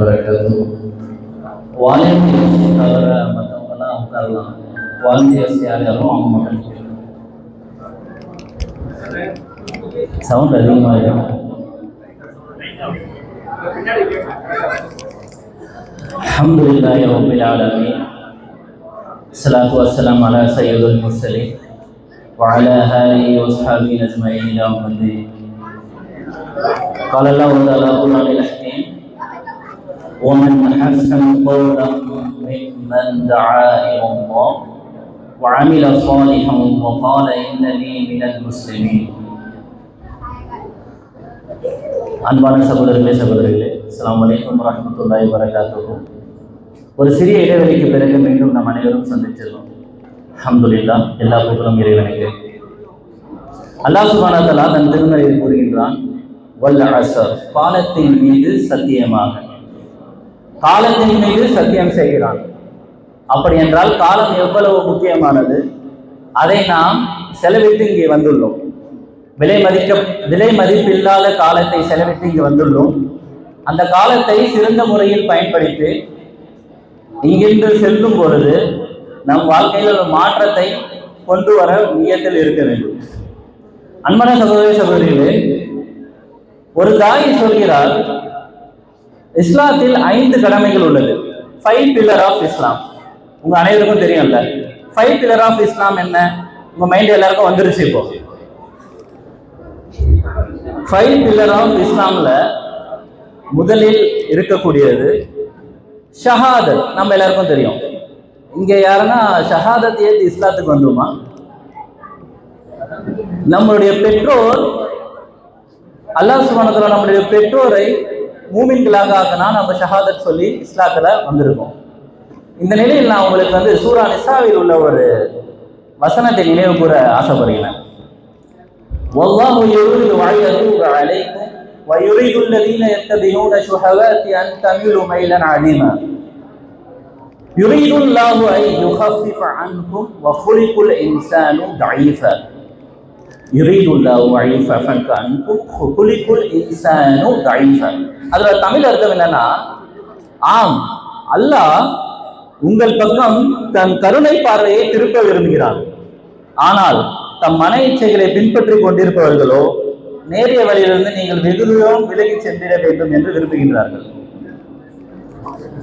வரகாத்துஹு. Volunteers தவிர மற்றவங்கெல்லாம் உட்காரலாம். வாலண்டியர்ஸ் யார் யாரும் அவங்க மட்டும் சவுண்ட் அதிகமாக இருக்கும். அல்ஹம்துலில்லாஹி ரப்பில் ஆலமீன். ஸலாத்து வஸ்ஸலாமு அலா சய்யிதுல் முர்ஸலீன் வ அலா ஆலிஹி வ ஸஹ்பிஹி அஜ்மஈன் இலா யௌமிddin. قال الله تعالى في القرآن الحكيم: ومن أحسن قولا ممن دعا إلى الله وعمل صالحا وقال إنني من المسلمين. அன்பான சகோதரர்களே, அஸ்ஸலாமு அலைக்கும் வரஹ்மத்துல்லாஹி வபரகாத்துஹு. ஒரு சிறிய இடைவெளிக்கு பிறகு மீண்டும் நாம் அனைவரும் சந்திச்சிருந்தோம். அல்ஹம்துலில்லாஹ், எல்லா புகழும் இறைவனுக்கு. அல்லாஹ் சுப்ஹானஹு வ தஆலா தன் திருமறையில் கூறுகின்றான், வல் அஸ்ர், காலத்தின் மீது சத்தியமாக. காலத்தின் மீது சத்தியம் செய்கிறான். அப்படி என்றால் காலம் எவ்வளவு முக்கியமானது, அதை நாம் செலவிட்டு இங்கே வந்துள்ளோம். விலை மதிப்பில்லாத காலத்தை செலவிட்டு இங்கு வந்துள்ளோம். அந்த காலத்தை சிறந்த முறையில் பயன்படுத்தி இங்கிருந்து செல்லும் பொழுது நம் வாழ்க்கையில் ஒரு மாற்றத்தை கொண்டு வர நியத்தில் இருக்க வேண்டும். அன்பான சகோதரிகளே, ஒரு தாய் சொல்கிறார், இஸ்லாத்தில் 5 கடமைகள் உள்ளது. 5 பில்லர் ஆஃப் இஸ்லாம். உங்க அனைவருக்கும் தெரியும்ல, 5 பில்லர் ஆஃப் இஸ்லாம் என்ன? உங்க மைண்ட் எல்லாருக்கும் வந்துருச்சு. இப்போ 5 பில்லர் ஆஃப் இஸ்லாம்ல முதலில் இருக்கக்கூடியது ஷஹாதத். நம்ம எல்லாருக்கும் தெரியும். இங்க யாருன்னா ஷஹாதத் ஏத்து இஸ்லாத்துக்கு வந்துமா? நம்மளுடைய பெற்றோர், அல்லாஹ் சுப்ஹானஹு வ தஆலா நம்முடைய பெற்றோரை மூமின்களாக ஆக்கினா நம்ம ஷஹாதத் சொல்லி இஸ்லாத்துல வந்திருக்கோம். இந்த நிலையில் நான் உங்களுக்கு சூரா நிசாவில் உள்ள ஒரு வசனத்தை நினைவு கூற ஆசைப்படுகிறேன். வல்லாஹு யுரீது அன் யதூப அலைக்கும் வ யுரீது அல்லதீன யத்தபிஊன ஷுஹவாத்தி அன் தமிலு மைலன் அலீமா யுரீது அல்லாஹு அன் யுகஃபிஃப அன்கும் வ குலிகுல் இன்சானு தஈஃபா யுரீதுல்லாஹு அன் யுகஃபிஃப அன்கும் வ குலிகுல் இன்சானு தஈஃபா. அதோட தமிழ் அர்த்தம் என்னன்னா, ஆம், அல்லாஹ் உங்கள் பக்கம் தன் கருணை பார்வையை திருப்ப விரும்புகிறான். ஆனால் தம் மன இச்சைகளை பின்பற்றி கொண்டிருப்பவர்களோ நேரிய வழியிலிருந்து நீங்கள் வெகு தூரம் விலகி சென்றிட வேண்டும் என்று விரும்புகின்றார்கள்.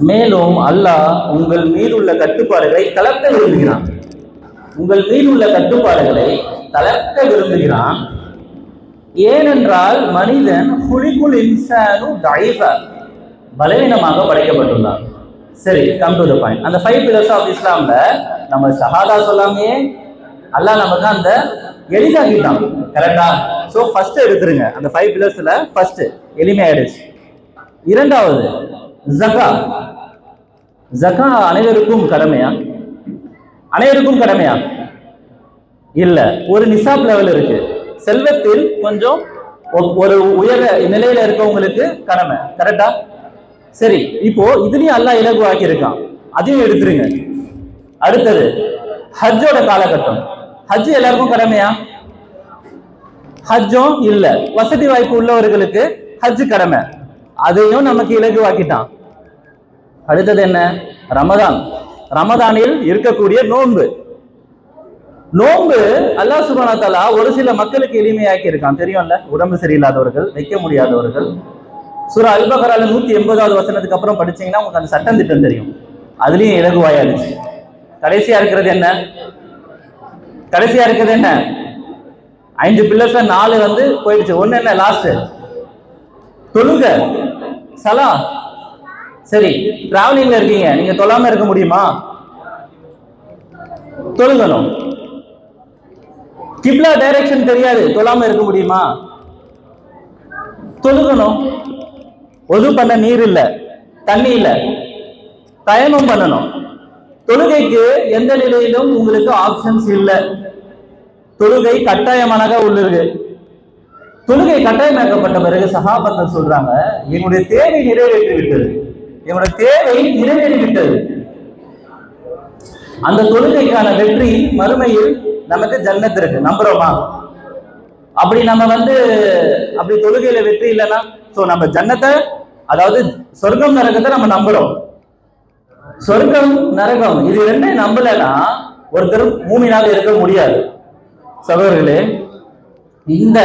மேலும் அல்லாஹ் உங்கள் மீதுள்ள கட்டுப்பாடுகளை தளர்த்த விரும்புகிறான். உங்கள் மீதுள்ள கட்டுப்பாடுகளை தளர்த்த விரும்புகிறான். ஏனென்றால் மனிதன் குலிகுல் இன்சானு தஈஃபா, பலவீனமாக படைக்கப்பட்டுள்ளான். சரி, கம் டு தி பாயிண்ட். அந்த 5 பில்லர்ஸ் ஆஃப் இஸ்லாம்ல நம்ம ஷஹாதா சொல்லாமே அல்லாஹ் நமக்கு அந்த எளிதாக்கிட்டான். கரெக்டா? சோ ஃபர்ஸ்ட் எடுத்துருங்க. அந்த 5 பில்லர்ஸ்ல ஃபர்ஸ்ட் எளிமையாயிடுச்சு. இரண்டாவது ஜகா. ஜகா அனைவருக்கும் கடமையா? அனைவருக்கும் கடமையா? இல்ல, ஒரு நிசாப் லெவல் இருக்கு. செல்வத்தில் கொஞ்சம் ஒரு உயர நிலையில இருக்கவங்களுக்கு கடமை. கரெக்டா? சரி, இப்போ இதுலயும் அல்லாஹ் இலகுவாக்கி இருக்கான், அதையும் எடுத்துருங்க. அடுத்தது ஹஜ்ஜோட காலகட்டம். ஹஜ் எல்லாருக்கும் கடமையா? ஹஜ்ஜும் இல்ல, வசதி வாய்ப்பு உள்ளவர்களுக்கு ஹஜ் கடமை, அதையும் நமக்கு இலகுவாக்கிட்டான். அடுத்தது என்ன? ரமதான். ரமதானில் இருக்கக்கூடிய நோன்பு. நோன்பு அல்லாஹ் சுப்ஹானஹு வ தஆலா ஒரு சில மக்களுக்கு எளிமையாக்கி இருக்கான். தெரியும்ல, உடம்பு சரியில்லாதவர்கள், வைக்க முடியாதவர்கள். சூரா அல் பக்ரால 180வது வசனத்துக்கு அப்புறம் படிச்சீங்கன்னா உங்களுக்கு அந்த சட்டம் திட்டம் தெரியும். அதுலயும் இலகுவாயாச்சு. கடைசியா இருக்கிறது என்ன? 5 பில்லர்ஸ்ல 4 போயிடுச்சு. ஒண்ணு என்ன? லாஸ்ட் தொழுக, சலா. சரி, டிராவலிங்ல இருக்கீங்க, நீங்க தொழாம இருக்க முடியுமா? தொழுகணும். கிப்லா டைரக்ஷன் தெரியாது, தொழாம இருக்க முடியுமா? தொழுகணும். ஒது பண்ண நீர் இல்ல, தண்ணி இல்ல, தயமம் பண்ணணும். தொழுகைக்கு எந்த நிலையிலும் உங்களுக்கு ஆப்ஷன்ஸ் இல்லை. தொழுகை கட்டாயமானதாக உள்ளது. தொழுகை கட்டாயமாக்கப்பட்ட பிறகு சஹாபாக்கள் சொல்றாங்க, எங்களுடைய தேவை நிறைவேற்றி விட்டது, எங்களுடைய தேவை நிறைவேறிவிட்டது. அந்த தொழுகைக்கான வெற்றி மறுமையில் நமக்கு ஜன்னத் இருக்கு. நம்புறோமா? அப்படி நம்ம அப்படி தொழுகையில வெற்றி இல்லைன்னா நம்ம ஜன்னத்தை அதாவது சொர்க்கம் நரகத்தை நம்ம நம்புறோம். சொர்க்கம் நரகம் இது ரெண்டே நம்பலன்னா ஒருத்தர் மூமினாக இருக்க முடியாது. சகோதரர்களே, இந்த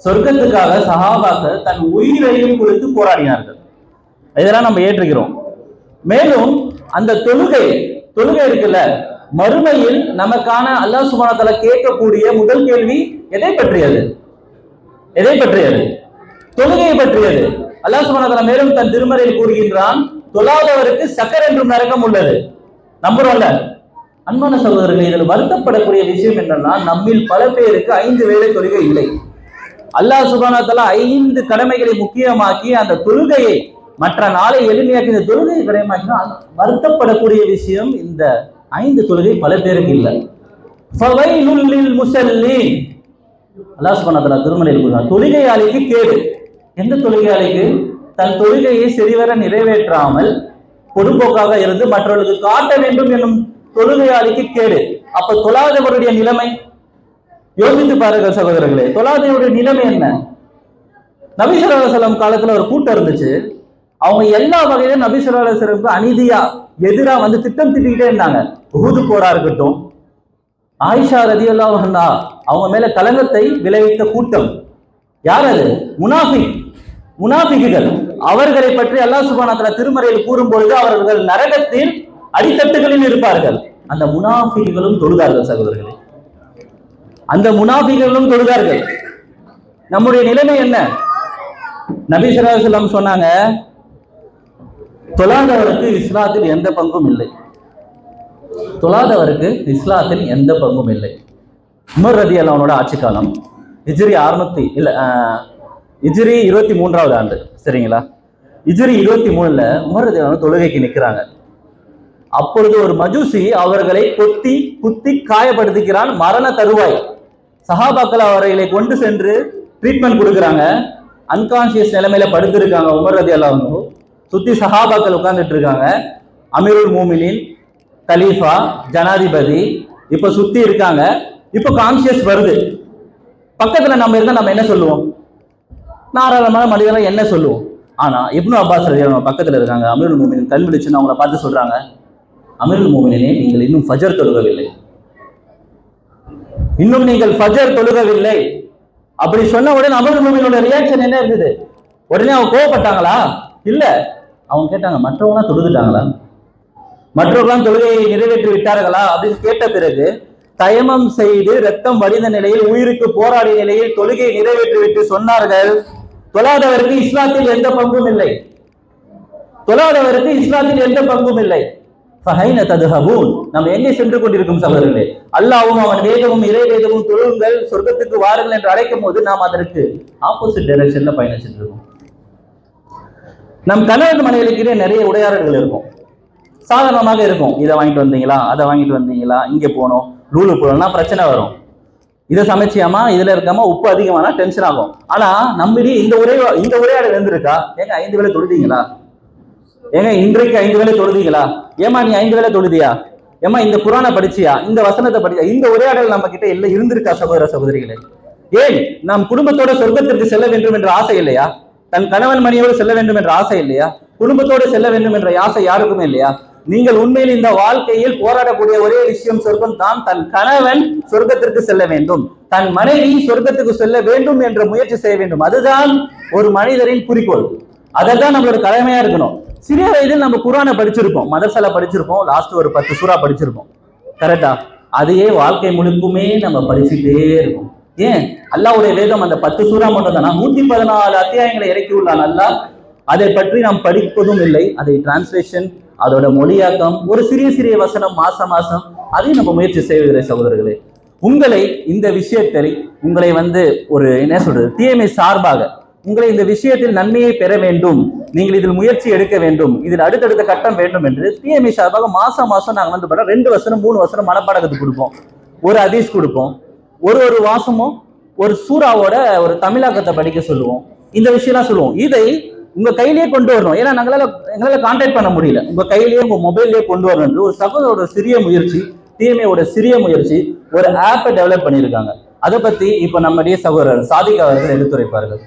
சொர்க்கத்துக்காக சஹாபாக்கள் தன் உயிரையும் கொடுத்து போராடினார்கள். இதெல்லாம் நம்ம ஏற்றுக்கிறோம். மேலும் அந்த தொழுகை இருக்குல்ல, மறுமையில் நமக்கான அல்லாஹ் சுப்ஹானஹு வ தஆலா கேட்கக்கூடிய முதல் கேள்வி எதை பற்றியது? தொழுகையை பற்றியது. அல்லாஹ் சுப்ஹானஹு வ தஆலா மேலும் தன் திருமறையில் கூறுகின்றான், தொழாதவருக்கு சக்கர் என்றும் நரகம் உள்ளது. நம்புறோம்ல? அன்பான சகோதரர்கள், இதில் வருத்தப்படக்கூடிய விஷயம் என்னன்னா, நம்மில் பல பேருக்கு 5 வேளை தொழுகை இல்லை. அல்லாஹ் சுப்ஹானஹு வ தஆலா 5 கடமைகளை முக்கியமாக்கி அந்த தொழுகையை மற்ற நாளை எளிமையாக்கி இந்த தொழுகையை கடமையாக்கினா வருத்தப்படக்கூடிய விஷயம் இந்த 5 தொழுகை பல பேருக்கு இல்லை. ஃபவைலுல் லில் முஸல்லீன். அல்லாஹ் சுப்ஹானஹு வ தஆலா திருமறையில் கூறுகிறார், தொழுகையாளிக்கு கேடு. எந்த தொழுகையாளிக்கு? தன் தொழுகையை சரிவர நிறைவேற்றாமல் பொதுப்போக்காக இருந்து மற்றவர்களுக்கு காட்ட வேண்டும் என்னும் தொழுகையாளிக்கு கேடு. அப்ப தொழாதவருடைய நிலைமை யோசித்து பாருங்கள் சகோதரர்களே. தொழாதவருடைய நிலைமை என்ன? நபி ஸல்லல்லாஹு அலைஹி வஸல்லம் காலத்துல ஒரு கூட்டம் இருந்துச்சு. அவங்க எல்லா வகையிலும் நபி ஸல்லல்லாஹு அலைஹி வஸல்லம் அநீதியா எதிரா வந்து திட்டம் திட்டிக்கிட்டே இருந்தாங்க. உஹுது போரா இருக்கட்டும், ஆயிஷா ரலியல்லாஹு அன்ஹா அவங்க மேல கலங்கத்தை விளைவித்த கூட்டம். யார் அது? முனாஃபிக்குகள். அவர்களை பற்றி அல்லாஹ் சுப்ஹானஹு வ தஆலா திருமறையில் கூறும்பொழுது அவர்கள் நரகத்தில் அடித்தட்டுகளில் இருப்பார்கள். அந்த முனாஃபிக்குகளும் தொழுதார்கள் சகோதரர்களே. அந்த முனாஃபிக்குகளும் தொழுதார்கள். நம்முடைய நிலைமை என்ன? நபி ஸல்லல்லாஹு அலைஹி வஸல்லம் சொன்னாங்க, தொழாதவருக்கு இஸ்லாத்தில் எந்த பங்கும் இல்லை. தொழாதவருக்கு இஸ்லாத்தில் எந்த பங்கும் இல்லை. உமர் ரலியல்லாஹு அன்ஹு ஆட்சி காலம் ஹிஜ்ரி 23வது ஆண்டு. சரிங்களா? ஹிஜ்ரி 23ல உமர் ரலியல்லாஹு அன்ஹு தொழுகைக்கு நிற்கிறாங்க. அப்பொழுது ஒரு மஜூசி அவர்களை குத்தி காயப்படுத்துகிறான். மரண தருவாய். சஹாபாக்கள் அவர்களை கொண்டு சென்று ட்ரீட்மெண்ட் கொடுக்குறாங்க. அன்கான்சியஸ் நிலைமையில படுத்திருக்காங்க. உமர் ரலியல்லாஹு அன்ஹு சுத்தி சஹாபாக்கள் உட்கார்ந்துட்டு இருக்காங்க. அமீருல் மூமினின், கலீஃபா, ஜனாதிபதி இப்ப சுத்தி இருக்காங்க. இப்ப கான்சியஸ் வருது. பக்கத்துல நம்ம இருந்தா நம்ம என்ன சொல்லுவோம்? நாராளமான மனிதர்கள் என்ன சொல்லுவோம்? ஆனா இப்னு அப்பாஸ் ரலியல்லாஹு பக்கத்துல இருக்காங்க. அமீருல் மூமினின் கண் விழிச்சுன்னு அவங்கள பார்த்து சொல்றாங்க, அமீருல் மூமினினே, நீங்கள் இன்னும் ஃபஜர் தொழுகவில்லை. அப்படி சொன்ன உடனே அமீருல் மூமினோட ரியாக்ஷன் என்ன இருந்தது? உடனே அவங்க கோவப்பட்டாங்களா? இல்ல. அவங்க கேட்டாங்க, மற்றவங்களாம் தொழுதுட்டாங்களா? மற்றவர்களாம் தொழுகையை நிறைவேற்றி விட்டார்களா அப்படின்னு கேட்ட பிறகு தயமம் செய்து ரத்தம் வடிந்த நிலையில் உயிருக்கு போராடிய நிலையில் தொழுகையை நிறைவேற்றிவிட்டு சொன்னார்கள், தொழாதவருக்கு இஸ்லாத்தில் எந்த பங்கும் இல்லை. நம்ம எங்கே சென்று கொண்டிருக்கும் சகோதரர்களே? அல்லாஹ்வும் அவன் வேதமும் இறை வேதமும் தொழுங்கள், சொர்க்கத்துக்கு வாருங்கள் என்று அழைக்கும் போது நாம் அதற்கு ஆப்போசிட் டைரக்ஷன்ல பயணிச்சுட்டு இருக்கோம். நம் கணவன் மனைவிக்கு நிறைய உடையாளர்கள் இருக்கும். சாதாரணமாக இருக்கும். இதை வாங்கிட்டு வந்தீங்களா, அதை வாங்கிட்டு வந்தீங்களா, இங்கே போனோம், ரூலு போனோம்னா பிரச்சனை வரும். இதை சமைச்சியாமா, இதுல இருக்காம உப்பு அதிகமானா டென்ஷன் ஆகும். ஆனா நம்மளே இந்த உரையாடல் இருந்திருக்கா? ஏங்க 5 வேளை தொழுதீங்களா? ஏங்க இன்றைக்கு 5 வேளை தொழுதீங்களா? ஏமா நீ 5 வேளை தொழுதியா? ஏமா இந்த குரானை படிச்சியா? இந்த வசனத்தை படிச்சியா? இந்த உரையாடல் நம்ம கிட்ட இல்லை இருந்திருக்கா சகோதர சகோதரிகளே? ஏன் நாம் குடும்பத்தோட சொர்க்கத்திற்கு செல்ல வேண்டும் என்ற ஆசை இல்லையா? தன் கணவன் மனைவியோடு செல்ல வேண்டும் என்ற ஆசை இல்லையா? குடும்பத்தோடு செல்ல வேண்டும் என்ற ஆசை யாருக்குமே இல்லையா? நீங்கள் உண்மையில் இந்த வாழ்க்கையில் போராடக்கூடிய ஒரே விஷயம் சொர்க்கம் தான். தன் கணவன் சொர்க்கத்திற்கு செல்ல வேண்டும், தன் மனைவி சொர்க்கத்துக்கு செல்ல வேண்டும் என்ற முயற்சி செய்ய வேண்டும். அதுதான் ஒரு மனிதரின் குறிக்கோள். அதைதான் நம்மளோட கடமையா இருக்கணும். சிறிய வயதில் நம்ம குரானை படிச்சிருப்போம், மதரசால படிச்சிருப்போம், லாஸ்ட் ஒரு 10 சூறா படிச்சிருப்போம். கரெக்டா? அதையே வாழ்க்கை முழுக்குமே நம்ம படிச்சுட்டே இருக்கோம். ஏன்? அல்லாஹ்வுடைய வேதம் அந்த 10 சூறா மட்டும் தானா? 114 அத்தியாயங்களை இறக்கி உள்ளான் அல்லாஹ். அதை பற்றி நாம் படிப்பதும் இல்லை. அதை டிரான்ஸ்லேஷன், அதோட மொழியாக்கம், ஒரு சிறிய வசனம் மாசம் அதையும் நம்ம முயற்சி செய்கிற சகோதரர்களே, உங்களை இந்த விஷயத்தை உங்களை ஒரு என்ன சொல்றது, தீமை சார்பாக உங்களை இந்த விஷயத்தில் நன்மையை பெற வேண்டும், நீங்கள் இதில் முயற்சி எடுக்க வேண்டும், இதில் அடுத்தடுத்த கட்டம் வேண்டும் என்று தீமை சார்பாக மாசம் நாங்கள் 2 வசனம் 3 வசனம் மனப்பாடத்துக்கு கொடுப்போம், ஒரு ஹதீஸ் கொடுப்போம், ஒரு வாசமும் ஒரு சூறாவோட ஒரு தமிழாக்கத்தை படிக்க சொல்லுவோம். இந்த விஷயம்லாம் சொல்லுவோம். இதை உங்க கையிலேயே கொண்டு வரணும். ஏன்னா எங்களால கான்டாக்ட் பண்ண முடியல. உங்க கையிலேயே உங்க மொபைல்லேயே கொண்டு வரணும். ஒரு சகோதரோட சிறிய முயற்சி, டிஎம்ஏவோட சிறிய முயற்சி, ஒரு ஆப்பை டெவலப் பண்ணியிருக்காங்க. அதை பத்தி இப்ப நம்முடைய சகோதரர் சாதிக் அவர்கள் எடுத்துரைப்பார்கள்.